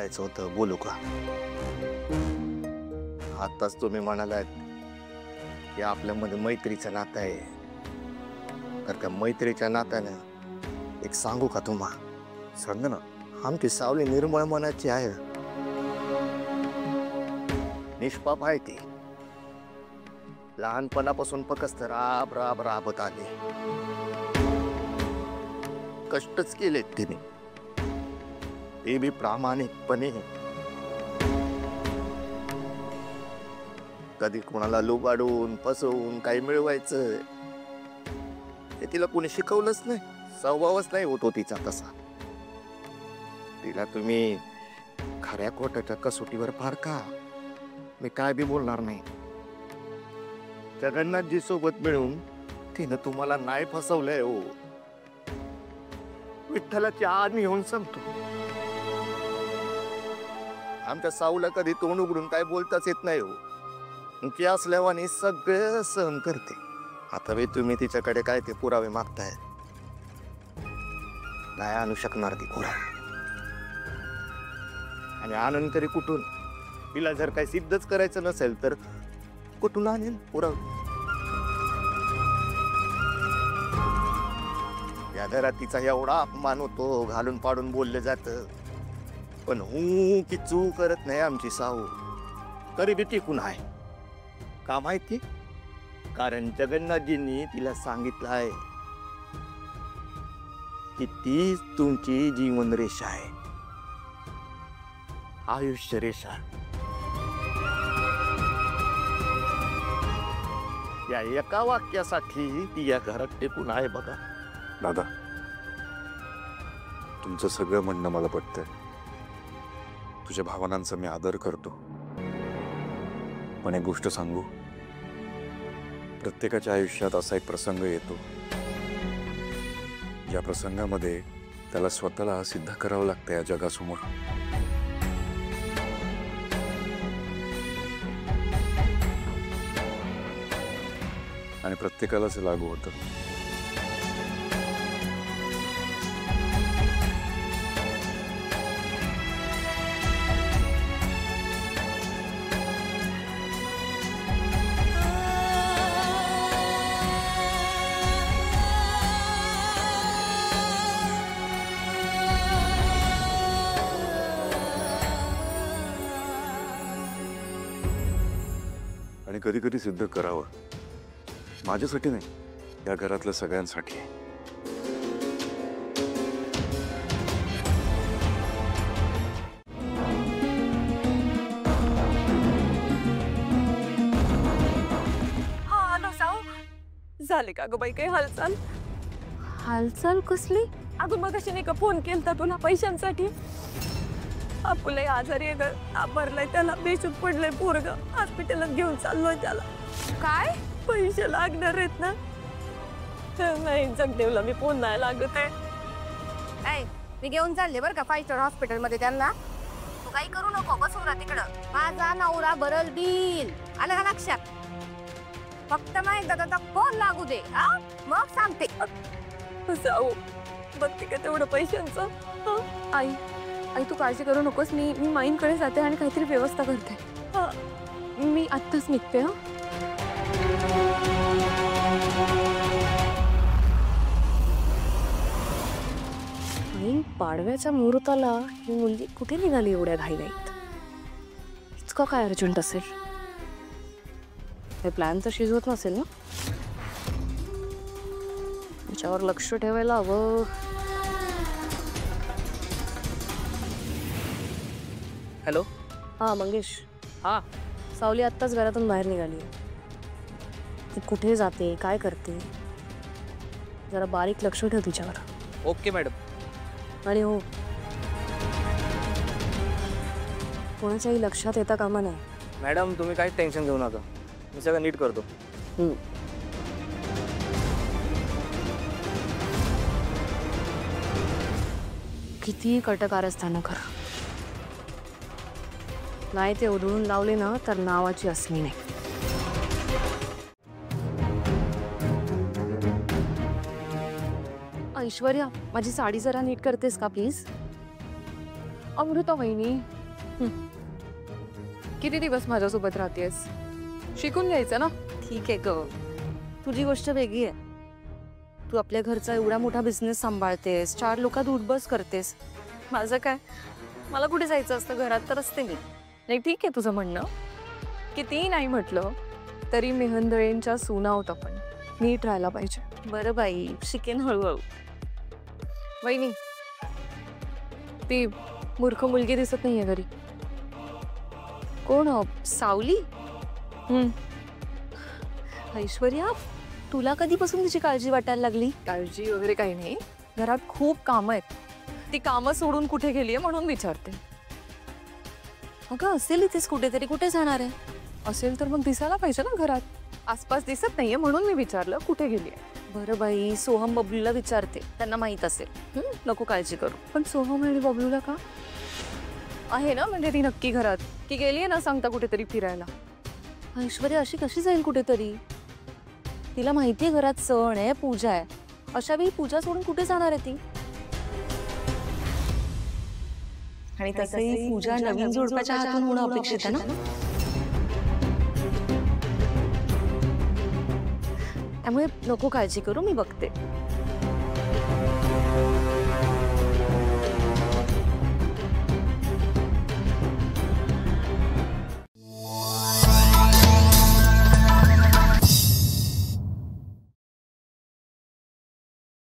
बोलायचं होतं, बोलू का? आताच तुम्ही म्हणालात की आपल्यामध्ये मैत्रीचं नातं आहे, तर त्या मैत्रीच्या नात्यानं एक सांगू का तुम्हा? सांग ना. आमची सावली निर्मळ मनाची आहे, निष्पाप आहे ती. लहानपणापासून फक्त राब राब राबत आली, कष्टच केलेत तिने, ते बी प्रामाणिकपणे. कधी कोणाला लुबाडून फसवून काही मिळवायचं ते तिला कोणी शिकवलंच नाही, स्वभावच नाही होतो तिचा तसा. तिला तुम्ही खऱ्या खोट्याच्या कसोटीवर फार का, मी काय बी बोलणार नाही. जगन्नाथजी सोबत मिळून तिनं तुम्हाला नाही फसवलंय हो. विठ्ठलाची आज्ञा घेऊन सांगतो, आमच्या साऊला कधी तोंड उघडून काय बोलताच येत नाही हो. ती असल्यावानी सगळं सहन करते. आता बी तुम्ही तिच्याकडे काय ते पुरावे मागताय, नाही आणू शकणार ती पुरावे. आणि आणून तरी कुठून? तिला जर काही सिद्धच करायचं नसेल तर कुठून आणेल पुरावे? या घरात तिचा एवढा अपमान होतो, घालून पाडून बोललं जातं, पण हू की चू करत नाही आमची साऊ. तरी बी टिकून आहे का माहिती? कारण जगन्नाथजींनी तिला सांगितलं आहे की तीच तुमची जीवन रेषा आहे, आयुष्य रेषा. या एका वाक्यासाठी ती या घरात टिकून आहे बघा. दादा, तुमचं सगळं म्हणणं मला पटतंय. तुझ्या भावनांचा मी आदर करतो, पण एक गोष्ट सांगू, प्रत्येकाच्या आयुष्यात असा एक प्रसंग येतो ज्या प्रसंगामध्ये त्याला स्वतःला सिद्ध करावं लागतं या जगासमोर. आणि प्रत्येकालाच लागू होतं. आणि कधी कधी सिद्ध करावं, माझ्यासाठी नाही, या घरातल्या सगळ्यांसाठी. हा हॅलो साऊ, झाले का ग बाई काही हालचाल? हालचाल कसली? अगं मग कशी नाही का फोन केलता तुला पैशांसाठी? आपलं आजारी आहे ग, भरलाय त्याला, बेशुद्ध पडलंय पोरग, हॉस्पिटलात घेऊन चाललोय त्याला. काय पैसे लागणार आहेत ना? नाही जगदेवला मी फोन नाही लागत आहे. मी घेऊन चालले बरं का 5 स्टार हॉस्पिटल मध्ये त्यांना. तू काही करू नको, बसून राहा तिकडं. माझा नवरा भरल बिल, आलं का लक्षात? फक्त ना एकदा त्याचा फोन लागू दे, मग सांगते. जाऊ बघते का तेवढं पैशांचं. आई आई तू काळजी करू नकोस, मी माईंकडे जाते आणि काहीतरी व्यवस्था करते. मी आत्ताच निघते. आई पाडव्याच्या मुहूर्ताला ही मुलगी कुठे निघाली एवढ्या घाईघाईत? इतकं काय अर्जंट असेल? हे प्लॅन तर शिजवत नसेल ना? त्याच्यावर लक्ष ठेवायला हवं. हॅलो. हा मंगेश. हा सावली आत्ताच घरातून बाहेर निघाली. ती कुठे जाते, काय करते, जरा बारीक लक्ष ठेव तिच्यावर. Okay madam. आणि हो, कोणाच्याही लक्षात येता कामा नाही. मॅडम तुम्ही काही टेन्शन घेऊ नका, मी सगळं नीट करतो. कितीही कटकारस्थानं कर, नाही ते उधळून लावले ना तर नावाची असली नाही. ऐश्वर्या, माझी साडी जरा नीट करतेस का प्लीज? अमृता वहिनी, किती दिवस माझ्यासोबत राहतेस? शिकून घ्यायचं ना. ठीक आहे ग, तुझी गोष्ट वेगळी आहे. तू आपल्या घरचा एवढा मोठा बिझनेस सांभाळतेस, 4 लोकात उठबस करतेस. माझं काय, मला कुठे जायचं असतं, घरात तर असते मी. नाही ठीक आहे तुझं म्हणणं. कितीही नाही म्हटलं तरी मेहंदळेंच्या सुना आहोत आपण, नीट राहायला पाहिजे. बरं बाई, शिकेन हळूहळू. वहिनी, ती मूर्ख मुलगी दिसत नाहीये घरी. कोण सावली? हम्म. ऐश्वर्या, तुला कधीपासून तिची काळजी वाटायला लागली? काळजी वगैरे काही नाही, घरात खूप कामं आहेत. ती कामं सोडून कुठे गेलीये म्हणून विचारते. अगं असेल इथेच कुठेतरी, कुठे जाणार आहे? असेल तर मग दिसायला पाहिजे ना घरात. आसपास दिसत नाहीये म्हणून मी विचारलं कुठे गेलीये. बरं बाई, सोहम बबलूला विचारते, त्यांना माहित असेल. नको काळजी करू. पण सोहम आणि बबलूला का आहे ना, म्हणजे ती नक्की घरात की गेलीये ना सांगता कुठेतरी फिरायला? ऐश्वर्या अशी कशी जाईल कुठेतरी? तिला माहितीये घरात सण आहे, पूजा आहे. अशा वेळी पूजा सोडून कुठे जाणार आहे ती? आणि तसंही पूजा नवीन जोडप्याच्या हातून होणं अपेक्षित आहे ना. त्यामुळे नको काळजी करू, मी बघते.